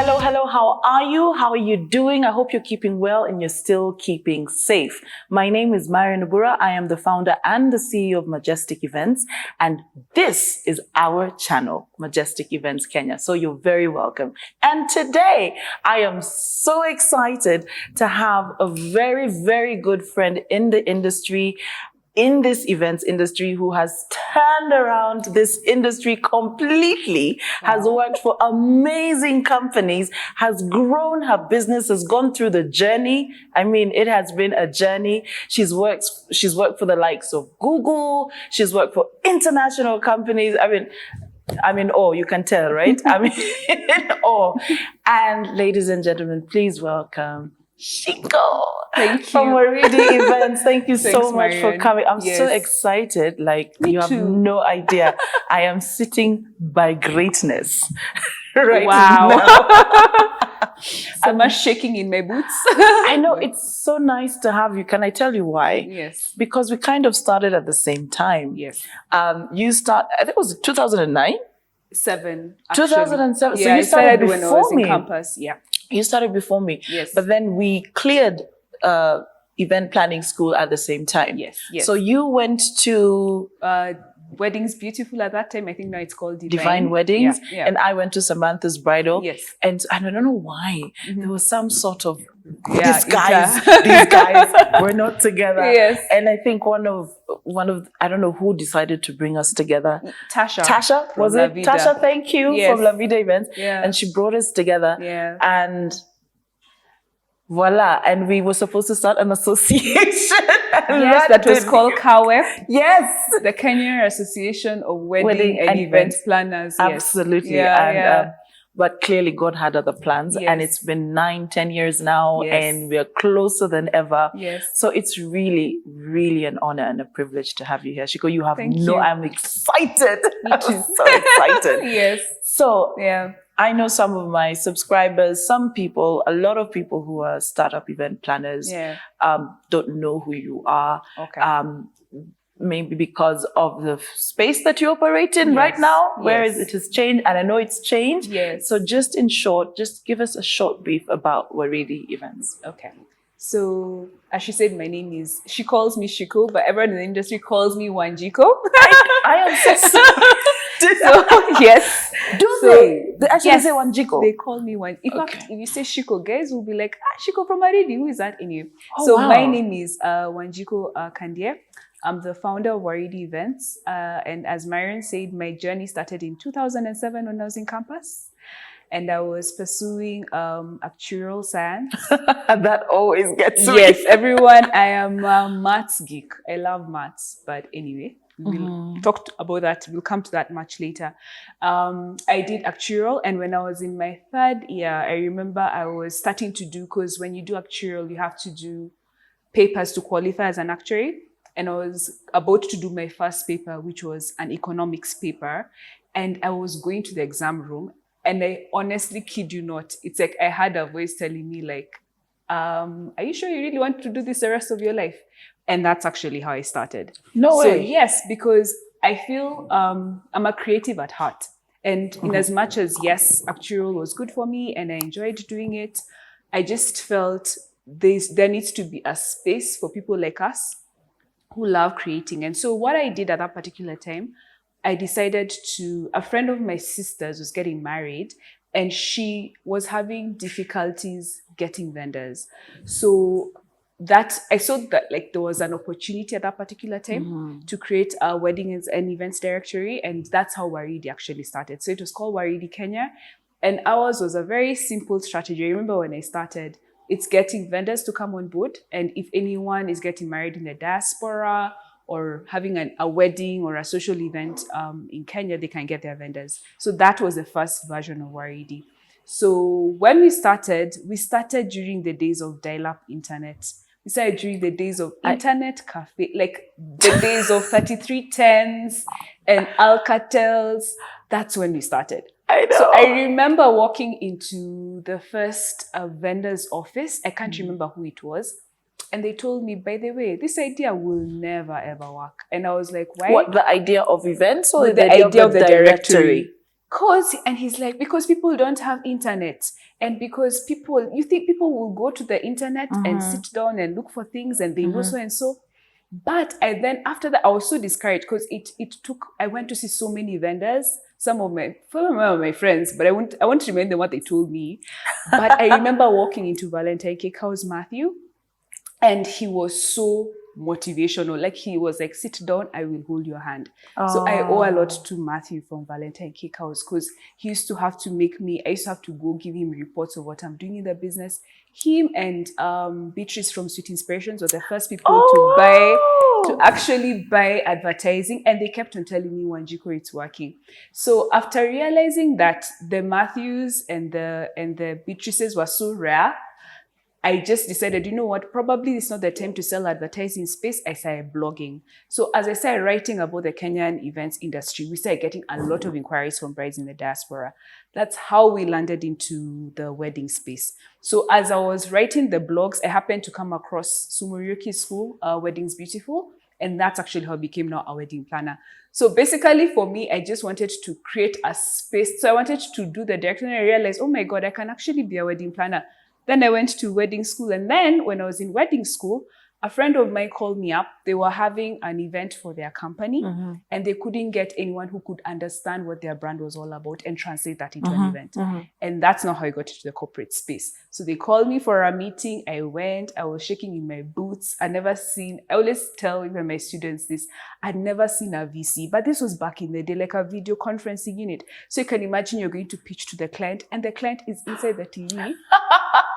Hello, hello. How are you? How are you doing? I hope you're keeping well and you're still keeping safe. My name is Marion. I am the founder and the CEO of Majestic Events, and this is our channel, Majestic Events Kenya. So you're very welcome. And today, I am so excited to have a very, very good friend in the industry, in this events industry, who has turned around this industry completely, has worked for amazing companies, has grown her business, has gone through the journey. I mean, it has been a journey. She's worked for the likes of Google. She's worked for international companies. I mean, oh, you can tell, right? I mean, oh. And ladies and gentlemen, please welcome Shiko. Thank you. From Waridi Events. Thank you so much Marion. for coming. I'm so excited. Like, Me you have too. no idea. I am sitting by greatness right Wow. now. So much shaking in my boots. I know, it's so nice to have you. Can I tell you why? Yes. Because we kind of started at the same time. Yes. I think it was 2009? 7. Actually. 2007. Yeah, So you I started when I before was me. in campus. Yeah. You started before me. Yes. But then we cleared event planning school at the same time. Yes. Yes. So you went to Weddings Beautiful at that time. I think now it's called Divine Weddings. Yeah. Yeah. And I went to Samantha's Bridal. Yes. And I don't know why. There was some sort of, Yeah, these guys were not together. Yes. And I think one of I don't know who decided to bring us together. Tasha, was it? Tasha, thank you, Yes. from La Vida Events. Yeah. And she brought us together. Yeah. And voila. And we were supposed to start an association. Yes, that was called KAWEP. Yes. The Kenya Association of Wedding and Event Planners. Yes. Absolutely. Yeah, And, yeah. but clearly God had other plans, Yes. and it's been 9-10 years now, Yes. and we're closer than ever. Yes. So it's really, really an honor and a privilege to have you here. Shiko, you have Thank you. I'm excited. Me I'm too. so excited. Yes. So Yeah. I know some of my subscribers, a lot of people who are startup event planners, Yeah. don't know who you are. Okay. Maybe because of the space that you operate in right now, whereas it has changed, and I know it's changed. Yes. So just in short, just give us a short brief about Waridi Events. Okay. So, as she said, my name is, she calls me Shiko, but everyone in the industry calls me Wanjiku. I am so sorry. So, yes. Do So, they actually say Wanjiku? They call me Wan. In fact, if you say Shiko, guys will be like, Shiko from Waridi, who is that anyway? Oh, so, wow. my name is Wanjiku Kandie. I'm the founder of Waridi Events. And as Marion said, my journey started in 2007 when I was in campus. And I was pursuing Actuarial Science. That always gets me. Yes, everyone, I am a maths geek. I love maths. But anyway, we'll talk about that. We'll come to that much later. I did actuarial, and when I was in my 3rd year, I remember I was starting to do, because when you do actuarial, you have to do papers to qualify as an actuary. And I was about to do my first paper, which was an economics paper. And I was going to the exam room, and I honestly kid you not, it's like I had a voice telling me like, are you sure you really want to do this the rest of your life? And that's actually how I started. No way. So yes, because I feel I'm a creative at heart. And in as much as, yes, actuarial was good for me and I enjoyed doing it, I just felt there needs to be a space for people like us who love creating. And so what I did at that particular time, I decided a friend of my sister's was getting married, and she was having difficulties getting vendors. So I saw that like there was an opportunity at that particular time to create a weddings and events directory, and that's how Waridi actually started. So it was called Waridi Kenya, and ours was a very simple strategy. I remember when I started, it's getting vendors to come on board, and if anyone is getting married in the diaspora or having a wedding or a social event in Kenya, they can get their vendors. So that was the first version of Waridi. So when we started during the days of dial-up internet. We started during the days of internet cafe, like the days of 3310s and Alcatels. That's when we started. I know. So I remember walking into the first vendor's office. I can't remember who it was. And they told me, by the way, this idea will never, ever work. And I was like, why? What, the idea of events or the idea of the directory? And he's like, because people don't have internet, and because you think people will go to the internet and sit down and look for things and they know so and so. But then after that, I was so discouraged because I went to see so many vendors, some of my friends, but I won't remember what they told me. But I remember walking into Valentine Cake House, Matthew, and he was so motivational. Like, he was like, sit down, I will hold your hand. So I owe a lot to Matthew from Valentine Cake House, because he used to have to I used to have to go give him reports of what I'm doing in the business. Him and Beatrice from Sweet Inspirations were the first people to actually buy advertising, and they kept on telling me, Wanjiku, it's working. So after realizing that the Matthews and the Beatrices were so rare, I just decided, you know what, probably it's not the time to sell advertising space. I started blogging. So as I started writing about the Kenyan events industry, we started getting a lot of inquiries from brides in the diaspora. That's how we landed into the wedding space. So as I was writing the blogs, I happened to come across Sumurioki's school, Weddings Beautiful. And that's actually how I became now a wedding planner. So basically for me, I just wanted to create a space. So I wanted to do the direction, and I realized, oh my God, I can actually be a wedding planner. Then I went to wedding school. And then when I was in wedding school, a friend of mine called me up. They were having an event for their company, and they couldn't get anyone who could understand what their brand was all about and translate that into an event. And that's not how I got into the corporate space. So they called me for a meeting. I went. I was shaking in my boots. I always tell even my students this, I'd never seen a VC, but this was back in the day, like a video conferencing unit. So you can imagine you're going to pitch to the client, and the client is inside the TV.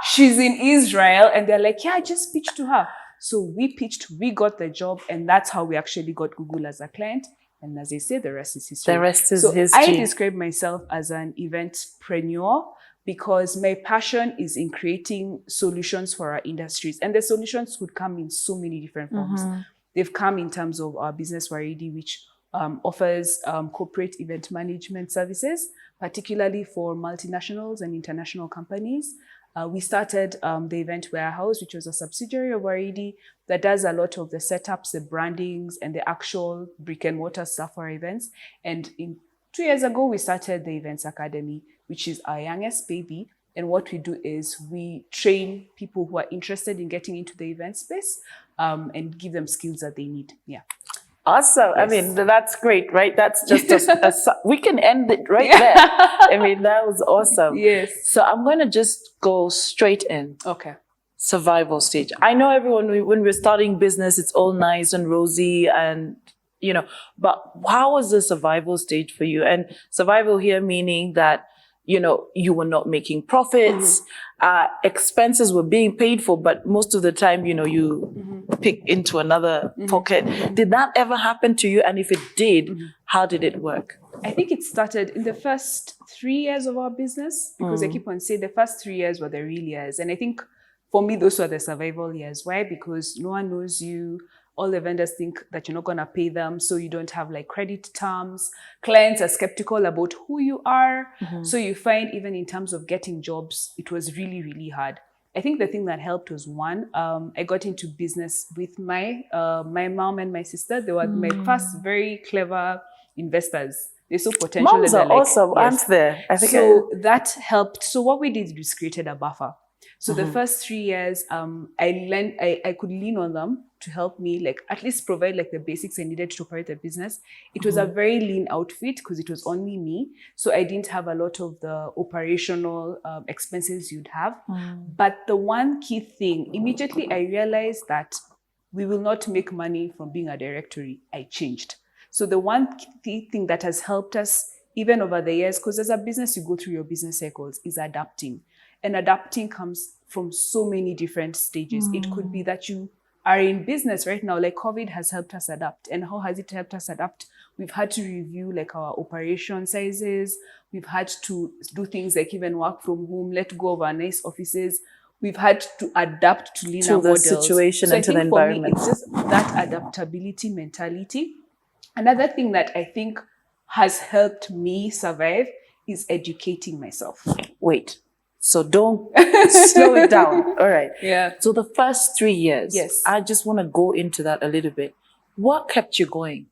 She's in Israel, and they're like, yeah, just pitch to her. So we pitched, we got the job, and that's how we actually got Google as a client. And as they say, the rest is history. The rest is history. I describe myself as an eventpreneur because my passion is in creating solutions for our industries. And the solutions could come in so many different forms. They've come in terms of our business Waridi, which offers corporate event management services, particularly for multinationals and international companies. We started the Event Warehouse, which was a subsidiary of Waridi that does a lot of the setups, the brandings, and the actual brick and mortar stuff for our events. And 2 years ago, we started the Events Academy, which is our youngest baby. And what we do is we train people who are interested in getting into the event space and give them skills that they need. Yeah. Awesome. Yes. I mean, that's great, right? That's just we can end it right there. I mean, that was awesome. Yes. So I'm going to just go straight in. Okay. Survival stage. I know everyone, when we're starting business, it's all nice and rosy and, but how was the survival stage for you? And survival here meaning that, you were not making profits, expenses were being paid for, but most of the time, you pick into another pocket. Did that ever happen to you? And if it did, how did it work? I think it started in the first 3 years of our business, because I keep on saying the first 3 years were the real years. And I think for me, those were the survival years. Why? Because no one knows you. All the vendors think that you're not going to pay them, so you don't have like credit terms. Clients are skeptical about who you are. So you find even in terms of getting jobs, it was really, really hard. I think the thing that helped was one, I got into business with my mom and my sister. They were my first very clever investors. They saw potential. Moms are awesome, aren't they? I think so that helped. So what we did was created a buffer. So the first 3 years, I could lean on them to help me, like at least provide like the basics I needed to operate a business. It was a very lean outfit because it was only me. So I didn't have a lot of the operational expenses you'd have. But the one key thing, immediately I realized that we will not make money from being a directory. I changed. So the one key thing that has helped us even over the years, because as a business, you go through your business cycles, is adapting. And adapting comes from so many different stages. It could be that you are in business right now, like COVID has helped us adapt. And how has it helped us adapt? We've had to review like our operation sizes. We've had to do things like even work from home, let go of our nice offices. We've had to adapt to leaner models. To the situation and to the environment. For me, it's just that adaptability mentality. Another thing that I think has helped me survive is educating myself. Wait. So don't slow it down. All right. Yeah. So the first 3 years, yes, I just want to go into that a little bit. What kept you going?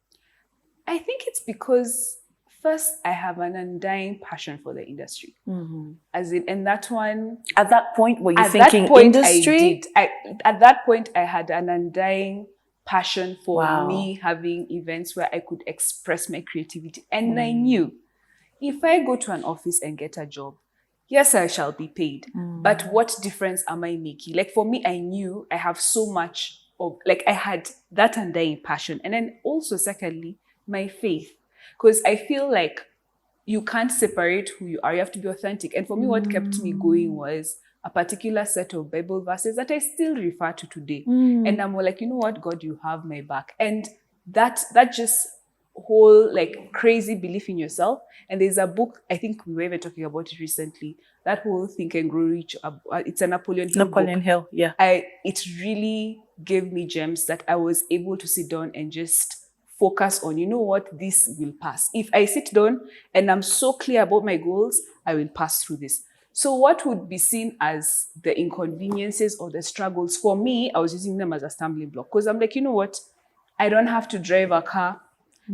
I think it's because first, I have an undying passion for the industry. As in, and that one... At that point, were you At thinking that point, industry? At that point, I had an undying passion for Wow. me having events where I could express my creativity. And I knew if I go to an office and get a job, yes, I shall be paid. But what difference am I making? Like for me, I knew I have so much of, like I had that undying passion. And then also secondly, my faith. Because I feel like you can't separate who you are. You have to be authentic. And for me, what kept me going was a particular set of Bible verses that I still refer to today. And I'm like, you know what, God, you have my back. And that just whole like crazy belief in yourself. And there's a book, I think we were even talking about it recently, that whole Think and Grow Rich. It's a Napoleon Hill Napoleon book. Hill, yeah. It really gave me gems that I was able to sit down and just focus on, you know what, this will pass. If I sit down and I'm so clear about my goals, I will pass through this. So what would be seen as the inconveniences or the struggles, for me, I was using them as a stumbling block. Because I'm like, you know what, I don't have to drive a car.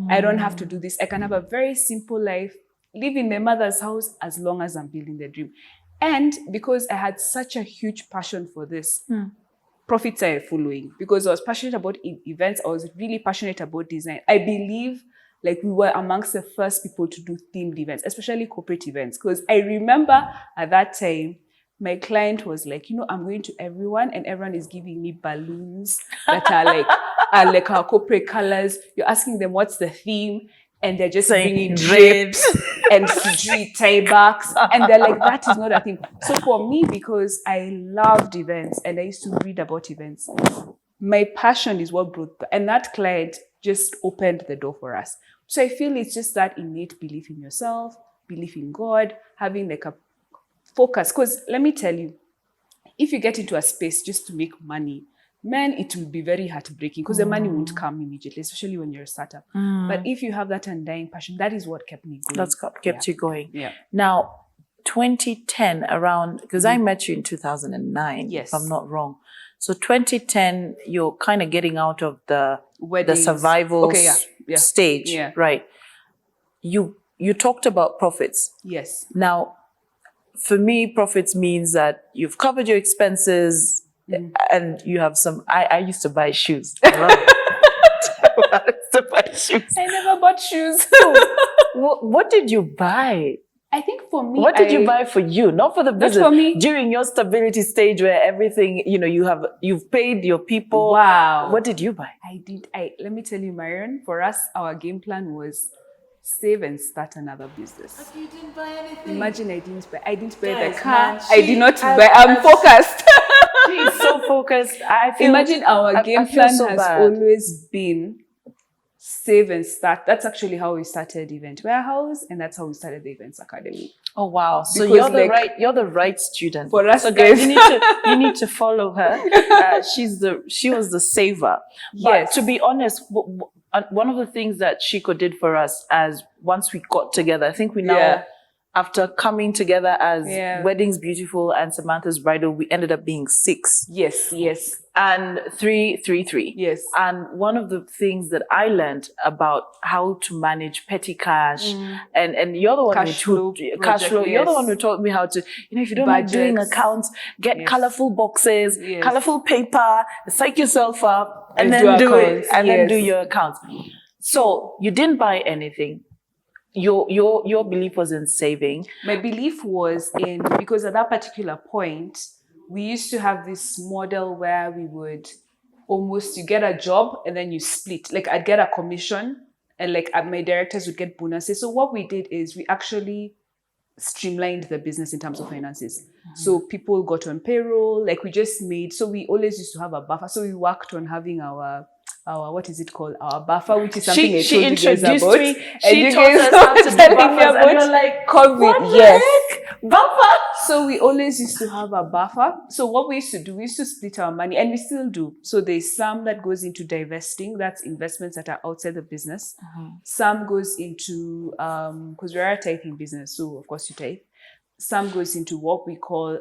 I don't have to do this. I can have a very simple life, live in my mother's house as long as I'm building the dream. And because I had such a huge passion for this, profits are following. Because I was passionate about events, I was really passionate about design. I believe like we were amongst the first people to do themed events, especially corporate events. Because I remember at that time, my client was like, you know, I'm going to everyone and everyone is giving me balloons that are like our corporate colors. You're asking them what's the theme and they're just bringing drapes and sijui tie-backs. And they're like, that is not a thing. So for me, because I loved events and I used to read about events, my passion is what brought and that client just opened the door for us. So I feel it's just that innate belief in yourself, belief in God, having like a focus. Because let me tell you, if you get into a space just to make money, man, it will be very heartbreaking because the money won't come immediately, especially when you're a startup. But if you have that undying passion, that is what kept me going. That's kept you going. Yeah. Now, 2010 around, because I met you in 2009, Yes. if I'm not wrong. So 2010, you're kind of getting out of the survival stage, right? You talked about profits. Yes. Now, for me, profits means that you've covered your expenses and you have some. I used to buy shoes. I love it. I used to buy shoes. I never bought shoes. What did you buy? I think for me, what did you buy for you, not for the business? For me, during your stability stage where everything, you know, you've paid your people. Wow. What did you buy? Let me tell you, Marion, for us, our game plan was save and start another business. You didn't buy anything. Imagine I didn't buy Yes, the car. man, I did not buy. I'm focused. She's so focused. Imagine our game plan so has bad. always been save and start. That's actually how we started Event Warehouse, and that's how we started the Events Academy. Oh wow! So Because, you're the right student for us. So guys, you need to follow her. She was the saver. But to be honest, one of the things that Shiko did for us, as once we got together, I think we now, after coming together as Weddings Beautiful and Samantha's Bridal, we ended up being 6. Yes. And 3. Yes. And one of the things that I learned about how to manage petty cash, and you're the one cash flow. You're the one who taught me how to, you know, if you don't like doing accounts, get colorful boxes, colorful paper, psych yourself up, and then do it, and then do your accounts. So you didn't buy anything. Your belief was in saving. My belief was in, because at that particular point, we used to have this model where we would you get a job and then you split. Like I'd get a commission and like my directors would get bonuses. So what we did is we actually streamlined the business in terms of finances. So people got on payroll, like we just made, so we always used to have a buffer. So we worked on having our what is it called? Our buffer, which is something she introduced about. me. And she you taught guys us how to do buffers, and you're like, COVID, buffer. So we always used to have a buffer. So what we used to do, we used to split our money, and we still do. So there's some that goes into divesting, that's investments that are outside the business. Some goes into, because we're a tithing business, so of course you tithe. Some goes into what we call,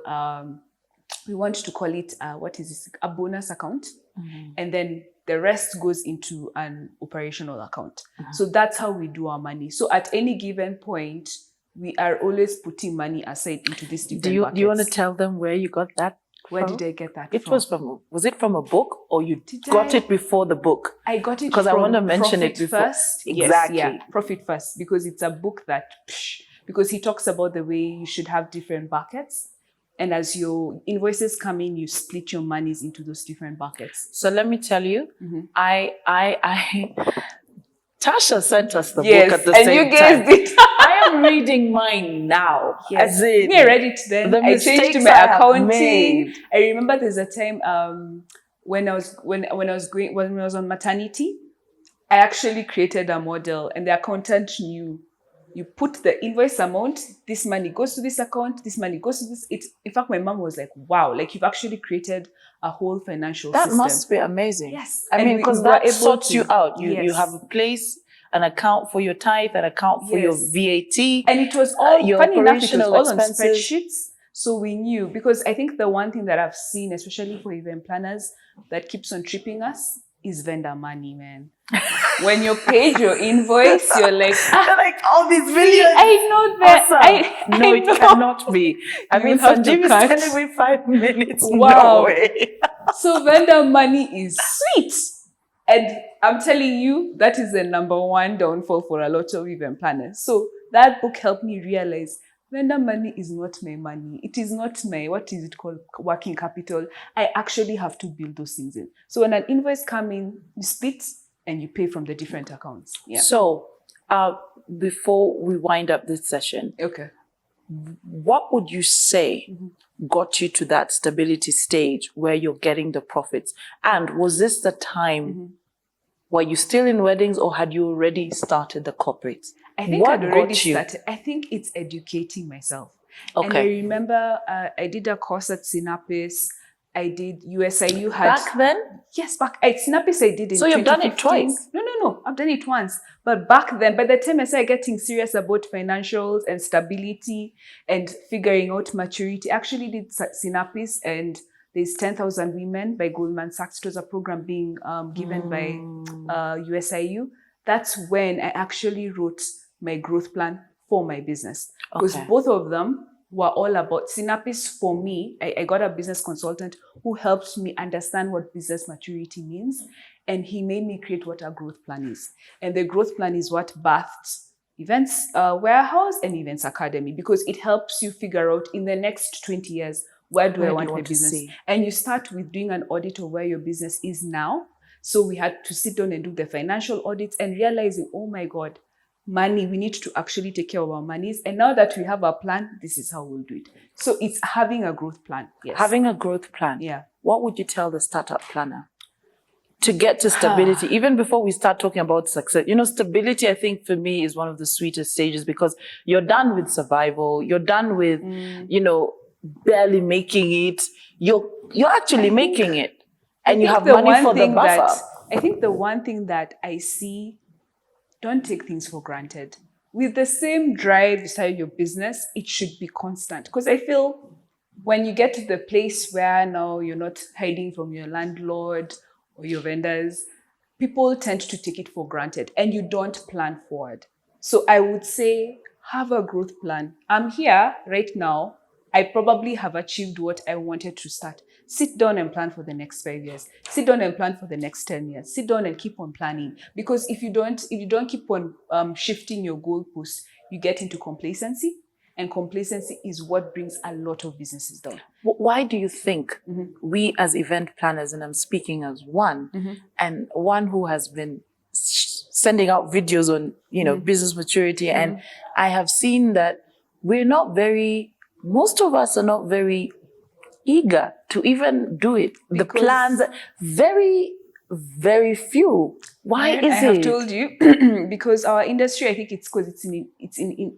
we want to call it, what is this? A bonus account. And then the rest goes into an operational account. So that's how we do our money. So at any given point, we are always putting money aside into these different buckets. Do you want to tell them where you got that Where from? did I get that It from? was it from a book, or you got it before the book? I got it because I want to mention it Profit before. First. Exactly. Yes, yeah, Profit First, because it's a book that, because he talks about the way you should have different buckets. And as your invoices come in, you split your monies into those different buckets. So let me tell you, Tasha sent us the book at the and same you time. guessed it. I am reading mine now. Yes. As in, Me, I read it then. I changed to my accounting. I remember there's a time when I was on maternity, I actually created a model, and the accountant knew. You put the invoice amount, this money goes to this account, this money goes to this. In fact, my mom was like, wow, like you've actually created a whole financial system. That must be amazing. Yes. I mean, because that sorts you out. You have a place, an account for your tithe, an account for your VAT. And it was all, your funny enough, it was all expenses. on spreadsheets. So we knew, because I think the one thing that I've seen, especially for event planners, that keeps on tripping us is vendor money, man. When you paid your invoice, you're like, all these millions. I know that. Awesome. I it cannot be. I mean, Sanjiv is telling me 5 minutes. Wow. No way. So vendor money is sweet. And I'm telling you, that is the number one downfall for a lot of event planners. So that book helped me realize vendor money is not my money. It is not my, what is it called, working capital. I actually have to build those things in. So when an invoice comes in, you split and you pay from the different accounts. Yeah. So before we wind up this session, okay, what would you say got you to that stability stage where you're getting the profits? And was this the time, were you still in weddings, or had you already started the corporates? I think I'd already started. I think it's educating myself. Okay. And I remember I did a course at Synapis. I did USIU. Back then? Yes, back at Synapis I did in 2015. So you've done it twice? No. I've done it once. But back then, by the time I started getting serious about financials and stability and figuring out maturity, I actually did Synapis, and there's 10,000 Women by Goldman Sachs. It was a program being given by USIU. That's when I actually wrote my growth plan for my business. Because both of them were all about Synapis. For me, I got a business consultant who helped me understand what business maturity means. And he made me create what a growth plan is. And the growth plan is what birthed Events Warehouse and Events Academy, because it helps you figure out in the next 20 years, where do I want my business? And you start with doing an audit of where your business is now. So we had to sit down and do the financial audits and realizing, oh my God, money, we need to actually take care of our monies. And now that we have a plan, this is how we'll do it. So it's having a growth plan. Yes. Having a growth plan. Yeah. What would you tell the startup planner to get to stability, even before we start talking about success? You know, stability, I think for me, is one of the sweetest stages, because you're done with survival. You're done with, barely making it. You're actually making it. And you have money for the buffer. I think the one thing that I see, don't take things for granted. With the same drive inside your business, it should be constant. Because I feel when you get to the place where now you're not hiding from your landlord or your vendors, people tend to take it for granted and you don't plan forward. So I would say, have a growth plan. I'm here right now. I probably have achieved what I wanted to start. Sit down and plan for the next 5 years. Sit down and plan for the next 10 years. Sit down and keep on planning. Because if you don't keep on shifting your goalposts, you get into complacency. And complacency is what brings a lot of businesses down. Why do you think we as event planners, and I'm speaking as one, and one who has been sending out videos on, business maturity, and I have seen that most of us are not very eager to even do it. The plans, very, very few. Why is it? I have told you, because our industry, I think it's because it's in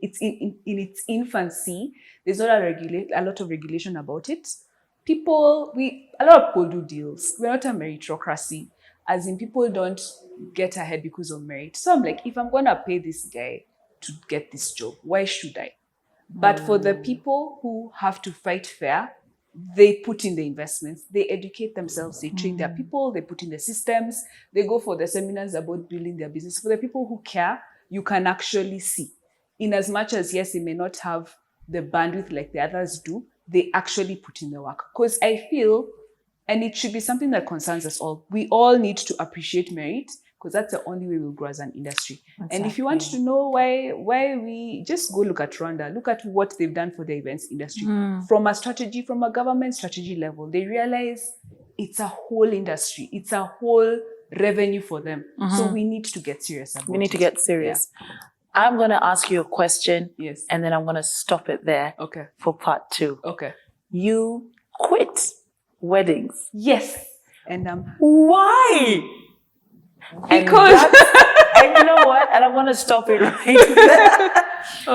its infancy. There's not a lot of regulation about it. A lot of people do deals. We're not a meritocracy, as in people don't get ahead because of merit. So I'm like, if I'm gonna pay this guy to get this job, why should I? But for the people who have to fight fair, they put in the investments, they educate themselves, they train their people, they put in the systems, they go for the seminars about building their business. For the people who care, you can actually see. In as much as, yes, they may not have the bandwidth like the others do, they actually put in the work. Because I feel, and it should be something that concerns us all, we all need to appreciate merit, because that's the only way we'll grow as an industry. Exactly. And if you want to know why we just go look at Rwanda, look at what they've done for the events industry. From a strategy, from a government strategy level, they realize it's a whole industry. It's a whole revenue for them. So we need to get serious about it. We need to get serious. Yeah. I'm going to ask you a question. Yes. And then I'm going to stop it there. Okay. For part 2. Okay. You quit weddings. Yes. And why? Because and you know what? And I'm going to stop it right there.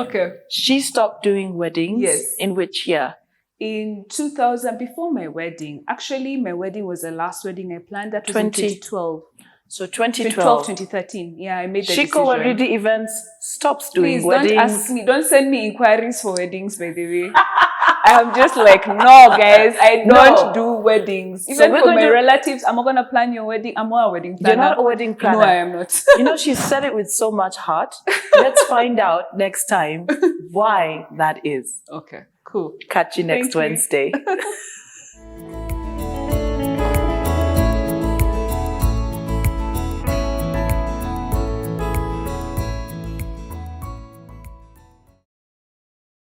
Okay. She stopped doing weddings. Yes. In which year? In 2000, before my wedding. Actually, my wedding was the last wedding I planned. That was in 2012. So 2012. 2013. Yeah, I made the Wanjiku of Waridi Events stops doing weddings. Don't ask me. Don't send me inquiries for weddings, by the way. I'm just like, no, guys, I don't do weddings. Even for my relatives, I'm not going to plan your wedding. I'm not a wedding planner. You're not a wedding planner. No, I am not. You know, she said it with so much heart. Let's find out next time why that is. Okay, cool. Catch you next Wednesday.